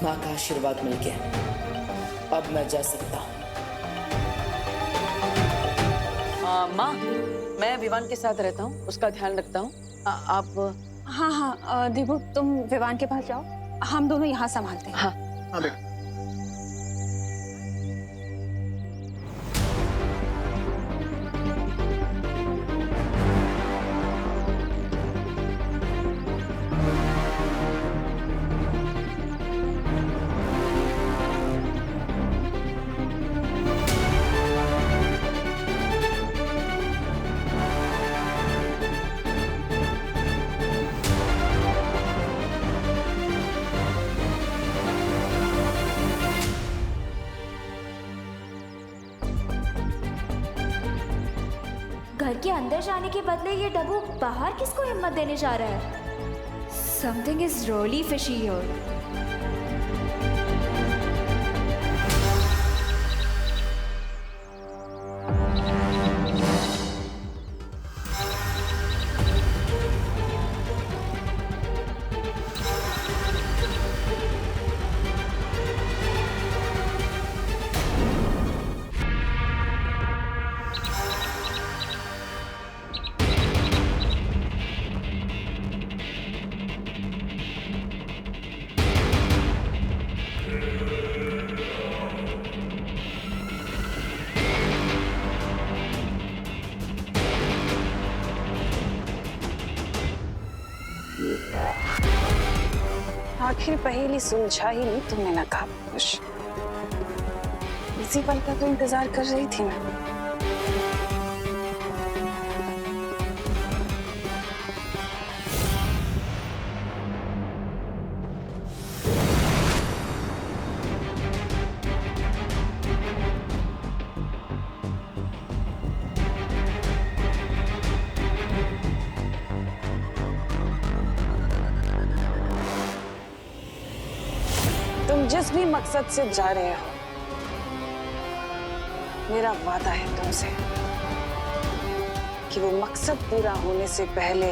माँ का आशीर्वाद मिल गया, अब मैं जा सकता हूँ। माँ, मैं विवान के साथ रहता हूँ, उसका ध्यान रखता हूँ। आप? हाँ हाँ दीपू, तुम विवान के पास जाओ, हम दोनों यहाँ संभालते हैं। हाँ हाँ बेटा। घर के अंदर जाने के बदले ये डब्बू बाहर किसको हिम्मत देने जा रहा है? Something is really fishy here. आखिर पहेली सुलझा ही नहीं तुमने ना कहा कुछ। इसी पल का तो इंतजार कर रही थी मैं। तुम जिस भी मकसद से जा रहे हो, मेरा वादा है तुमसे कि वो मकसद पूरा होने से पहले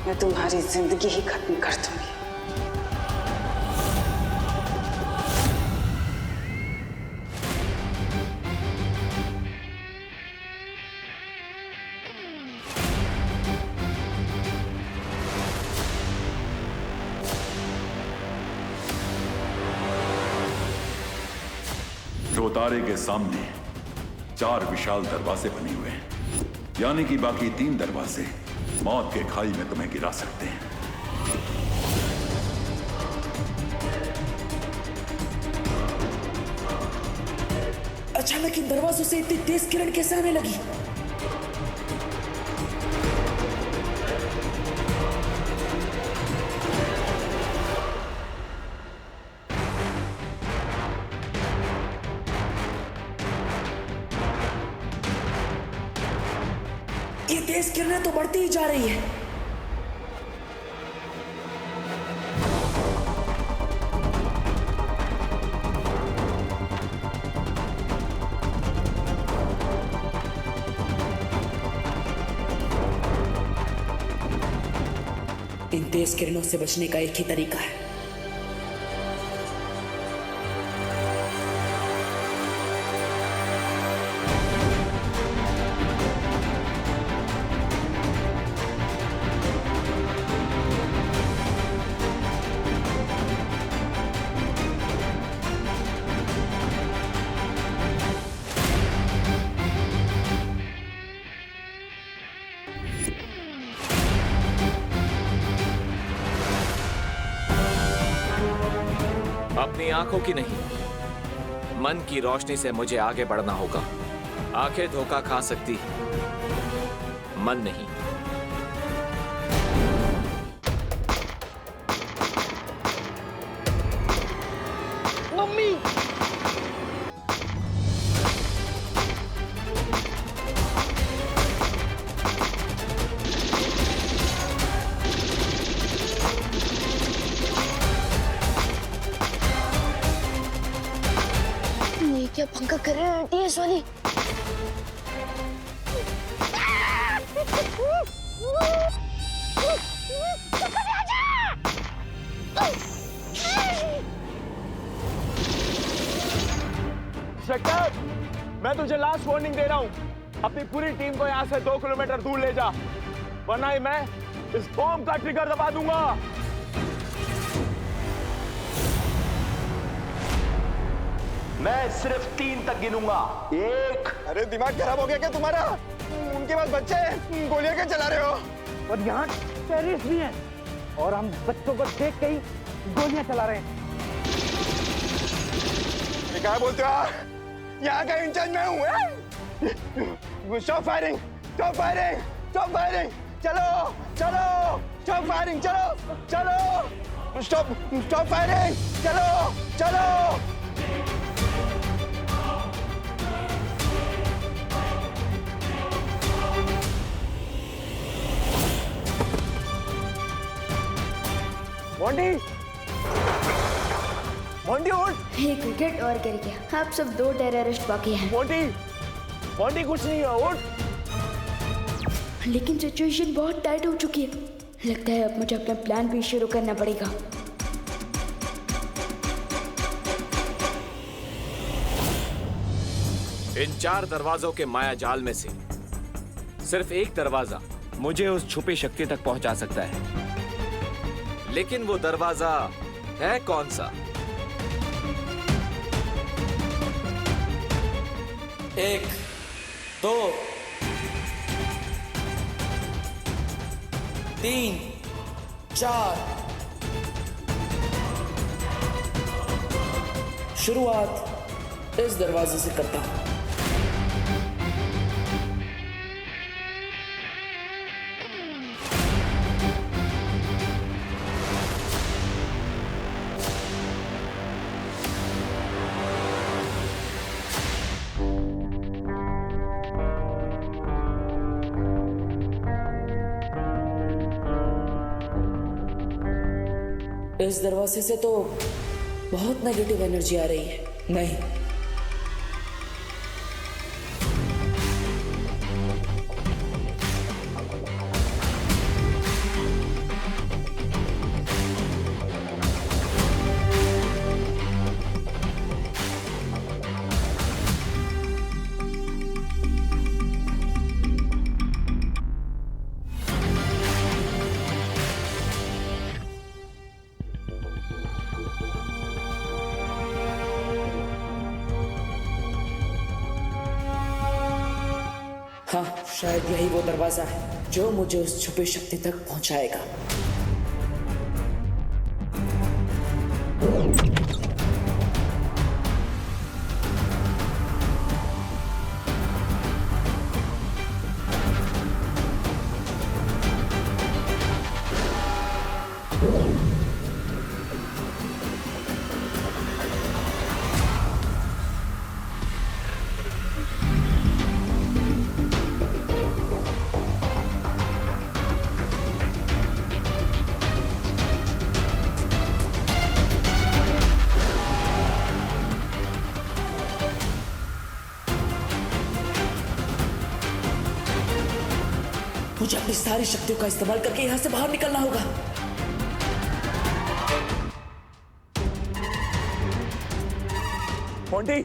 मैं तुम्हारी जिंदगी ही खत्म कर दूंगी। चौतारे के सामने 4 विशाल दरवाजे बने हुए हैं, यानी कि बाकी 3 दरवाजे मौत के खाई में तुम्हें गिरा सकते हैं। अचानक इन दरवाजों से इतनी तेज किरण कैसे आने लगी? ये तेज किरणें तो बढ़ती ही जा रही है। इन तेज किरणों से बचने का एक ही तरीका है। अपनी आंखों की नहीं, मन की रोशनी से मुझे आगे बढ़ना होगा। आंखें धोखा खा सकती, मन नहीं। मम्मी! ये क्या पंखा कर रहे हैं टीएस वाली। इंस्पेक्टर, मैं तुझे लास्ट वार्निंग दे रहा हूँ, अपनी पूरी टीम को यहाँ से 2 किलोमीटर दूर ले जा, वरना ही मैं इस बॉम्ब का ट्रिगर दबा दूंगा। मैं सिर्फ 3 तक गिनूंगा। 1। अरे दिमाग खराब हो गया क्या तुम्हारा? उनके पास बच्चे हैं, गोलियां क्या चला रहे हो? और यहाँ टेररिस्ट भी हैं और हम बच्चों को देख के ही गोलियां चला रहे हैं। क्या बोलते हो? यहाँ का इंचार्ज मैं हूँ। Stop firing, stop firing, stop firing, चलो चलो, स्टॉप फायरिंग, चलो चलो, स्टॉप स्टॉप फायरिंग, चलो चलो। मोंटी, मोंटी उठ। एक विकेट और गिर गया। अब सब 2 टेररिस्ट बाकी हैं। मोंटी, मोंटी कुछ नहीं है, उठ। लेकिन सिचुएशन बहुत टाइट हो चुकी है। लगता है अब मुझे अपना प्लान भी शुरू करना पड़ेगा। इन 4 दरवाजों के माया जाल में से सिर्फ एक दरवाजा मुझे उस छुपी शक्ति तक पहुंचा सकता है, लेकिन वो दरवाजा है कौन सा? 1, 2, 3, 4। शुरुआत इस दरवाजे से करता हूं। इस दरवाजे से तो बहुत नेगेटिव एनर्जी आ रही है। नहीं, हाँ, शायद यही वो दरवाजा है जो मुझे उस छुपी शक्ति तक पहुंचाएगा। मुझे अपनी सारी शक्तियों का इस्तेमाल करके यहां से बाहर निकलना होगा। मोंटी,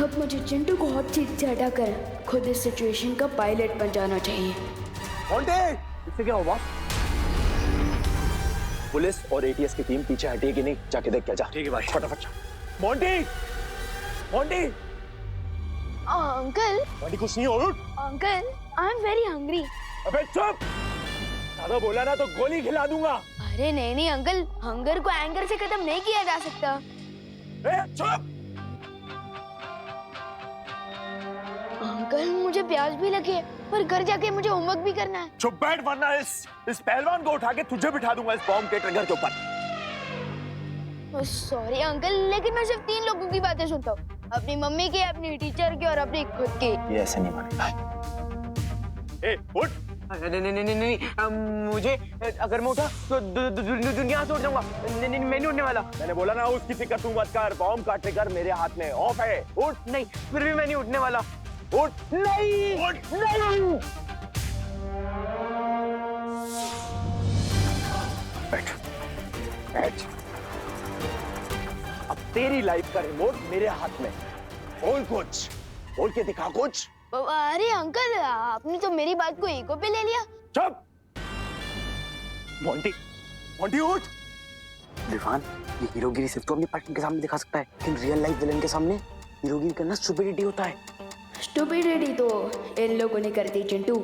अब मुझे चिंटू को हॉट सीट से हटाकर खुद इस सिचुएशन का पायलट बन जाना चाहिए। मोंटी, इससे क्या हुआ? पुलिस और एटीएस की टीम पीछे हटी कि नहीं, जाके देख के जा। ठीक है भाई, फटाफट। मोंटी, मोंटी, अंकल, मोंटी कुछ नहीं हो। Uncle, I am very hungry. अबे चुप, ज्यादा बोला ना तो गोली खिला दूंगा। अरे नहीं नहीं अंकल, हंगर को एंगर से खत्म नहीं किया जा सकता। चुप। अंकल, मुझे प्यास भी लगी है, पर घर जाके मुझे होमवर्क भी करना है। चुप बैठ, वरना इस पहलवान को उठा के तुझे बिठा दूंगा इस बॉम्ब के ट्रिगर के ऊपर। सॉरी अंकल, लेकिन मैं सिर्फ 3 लोगों की बातें सुनता हूँ, अपनी मम्मी की, अपनी टीचर की और अपनी खुद की। ये ऐसे नहीं मानेगा। ए, उठ, नहीं नहीं नहीं नहीं मुझे अगर मैं उठा तो दुनिया से उठ जाऊंगा। नहीं नहीं मैं नहीं उठने वाला। मैंने बोला ना उसकी फिक्र तू मत कर, बॉम्ब का ट्रिगर मेरे हाथ में ऑफ है। उठ नहीं, फिर भी मैं नहीं उठने वाला। उठ नहीं, उठ नहीं। बैठ बैठ। अब तेरी लाइफ का रिमोट मेरे हाथ में। बोल कुछ, बोल के दिखा कुछ। अरे अंकल, आपने तो मेरी बात को ईगो पे ले लिया। चुप। मोंटी, मोंटी उठ। विवान, ये हीरोगिरी सिर्फ तो अपनी पार्टनर के सामने दिखा सकता है, लेकिन रियल लाइफ विलन के सामने हीरोगिरी करना स्टुपिडिटी होता है। स्टूपिडिटी तो इन लोगों ने कर दी Chintu.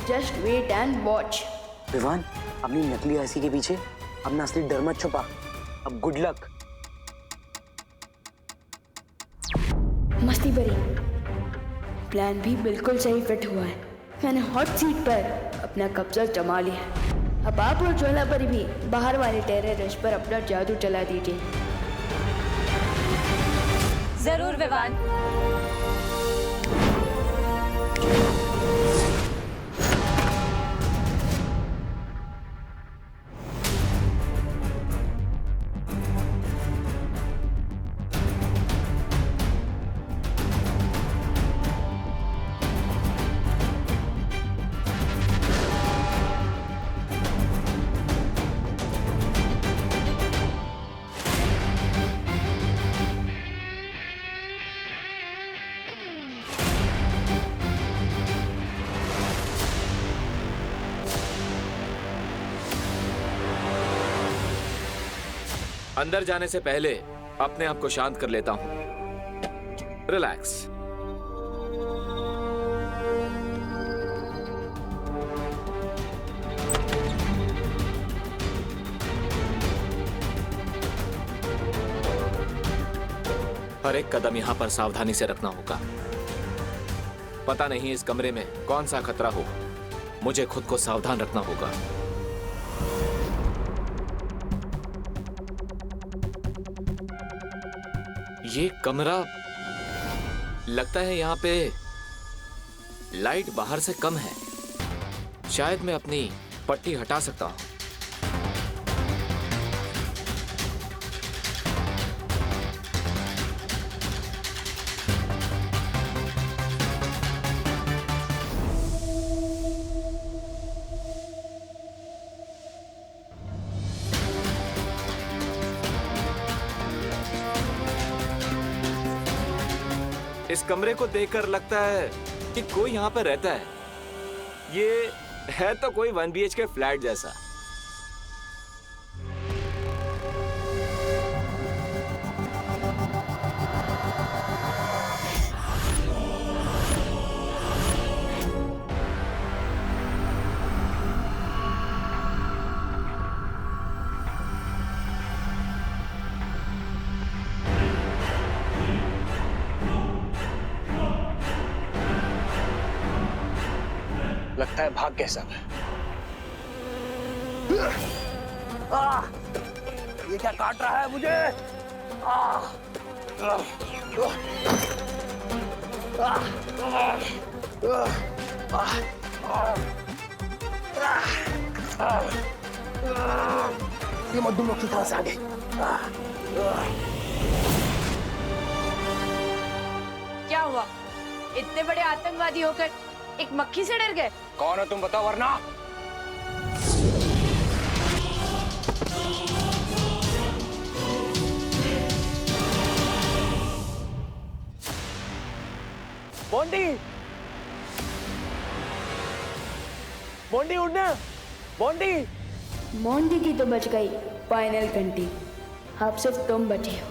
Just wait and watch. Vivaan, अपनी नकली हंसी के पीछे अपना असली डर मत छुपा। अब गुड लक। मस्ती भरी प्लान भी बिल्कुल सही फिट हुआ है। मैंने हॉट सीट पर अपना कब्जा जमा लिया। अब आप और ज्वाला पर भी बाहर वाले टेररिस्ट पर अपना जादू चला दीजिए। जरूर विवान। अंदर जाने से पहले अपने आप को शांत कर लेता हूं। रिलैक्स। हर एक कदम यहां पर सावधानी से रखना होगा। पता नहीं इस कमरे में कौन सा खतरा हो, मुझे खुद को सावधान रखना होगा। ये कमरा लगता है यहाँ पे लाइट बाहर से कम है। शायद मैं अपनी पट्टी हटा सकता हूँ। इस कमरे को देखकर लगता है कि कोई यहाँ पर रहता है। ये है तो कोई 1 BHK फ्लैट जैसा। लगता है भाग कैसा है। ये क्या काट रहा है मुझे? ये मधुमक्खी कहाँ से आ गई? क्या हुआ? इतने बड़े आतंकवादी होकर एक मक्खी से डर गए? कौन हो तुम बताओ वरना। मोंटी, मोंटी उठना। मोंटी, मोंटी की तो बच गई फाइनल घंटी। अब सिर्फ तुम बचे हो।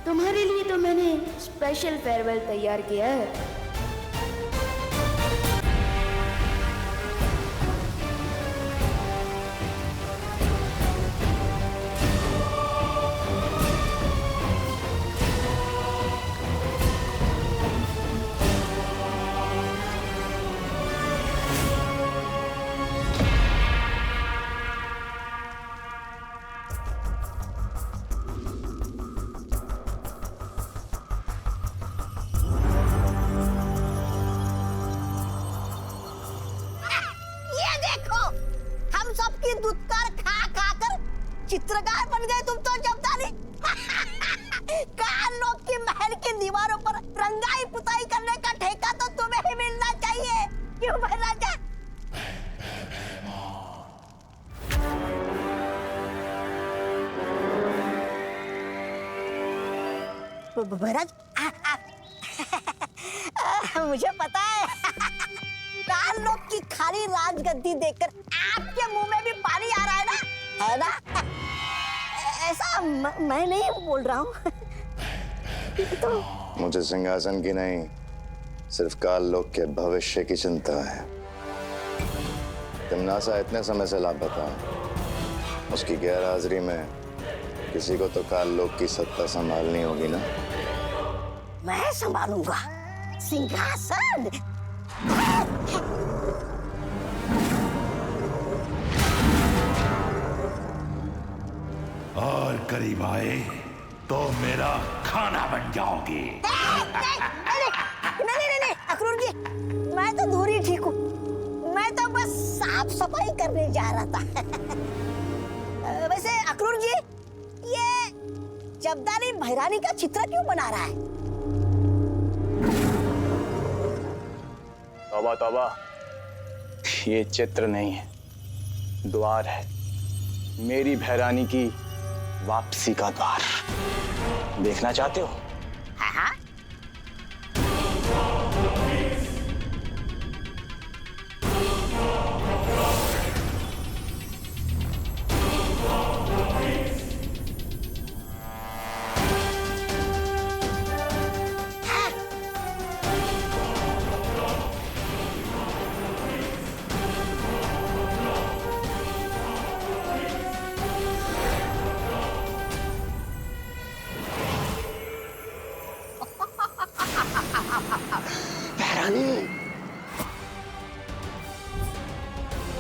तुम्हारे लिए तो मैंने स्पेशल फेयरवेल तैयार किया है। चित्रकार बन गए तुम तो जमदानी। काल लोग की महल की दीवारों पर रंगाई पुताई करने का ठेका तो तुम्हें ही मिलना चाहिए, क्यों भाई राजा? महाराज मुझे पता है काल लोग की खाली राजगद्दी देखकर आपके मुंह में भी पानी आ रहा है ना? ऐसा मैं नहीं बोल रहा हूँ। तो मुझे सिंहासन की नहीं, सिर्फ काल लोक के भविष्य की चिंता है। तिमनासा इतने समय से लापता है, उसकी गैर हाजिरी में किसी को तो काल लोक की सत्ता संभालनी होगी ना। मैं संभालूंगा सिंहासन। और करीब आए तो मेरा खाना बन जाओगे। नहीं, अक्रूर जी, मैं तो दूर ही ठीक हूँ। मैं तो बस साफ सफाई करने जा रहा था। वैसे अक्रूर जी, ये जमदानी भैरानी का चित्र क्यों बना रहा है? तौबा तौबा, ये चित्र नहीं है, द्वार है। मेरी भैरानी की वापसी का द्वार। देखना चाहते हो? हाँ।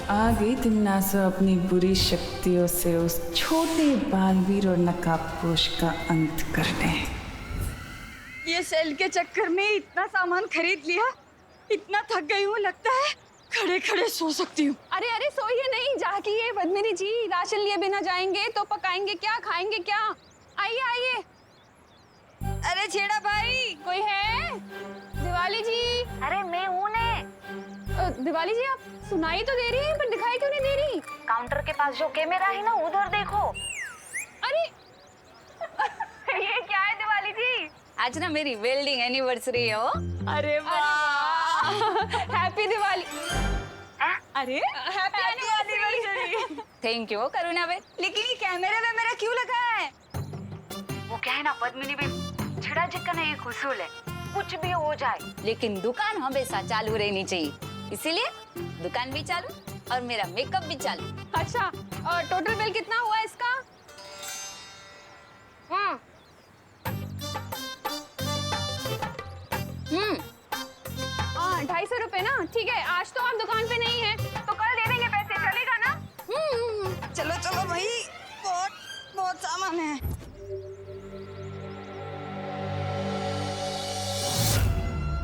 आ गई तिमनासा अपनी बुरी शक्तियों से उस छोटे बालवीर और नकाबपोश का अंत करने। ये सेल के चक्कर में इतना सामान खरीद लिया, इतना थक गई हूँ, लगता है खड़े खड़े सो सकती हूँ। अरे अरे सोइए नहीं, जागिए पद्मिनी जी। राशन लिए बिना जाएंगे तो पकाएंगे क्या, खाएंगे क्या? आइए आइए। अरे छेड़ा भाई, कोई है? दिवाली जी। अरे मैं हूँ ने। दिवाली जी, आप सुनाई तो दे रही है पर दिखाई क्यों नहीं दे रही? काउंटर के पास जो कैमरा है ना, उधर देखो। अरे ये क्या है दिवाली जी? आज ना मेरी वेल्डिंग एनिवर्सरी है। अरे वाह, हैप्पी दिवाली। अरे हैप्पी एनिवर्सरी। थैंक यू करुणा बे। लेकिन ये कैमरे में मेरा क्यों लगा है? वो क्या है ना पद्मिनी बे, छड़ा जिक्का ना एक उसूल है, कुछ भी हो जाए लेकिन दुकान हमेशा चालू रहनी चाहिए। इसीलिए दुकान भी चालू और मेरा मेकअप भी चालू। अच्छा, और टोटल बिल कितना हुआ इसका? हाँ, 250 रुपए ना। ठीक है, आज तो आप दुकान पे नहीं है तो कल दे देंगे पैसे, चलेगा ना? चलो चलो भाई, बहुत सामान है।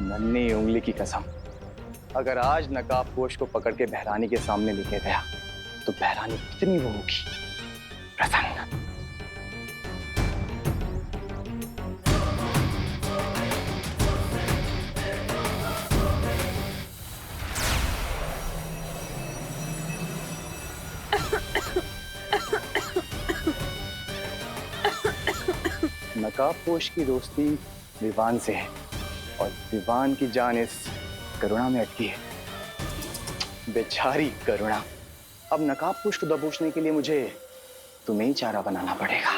नन्ही उंगली की कसम, अगर आज नकाबपोश को पकड़ के बहरानी के सामने लेके गया तो बहरानी कितनी वो होगी प्रसन्न। नकाबपोश की दोस्ती विवान से है और विवान की जान इस करुणा में अटकी है। बेचारी करुणा। अब नकाबपोश को दबोचने के लिए मुझे तुम्हें ही चारा बनाना पड़ेगा।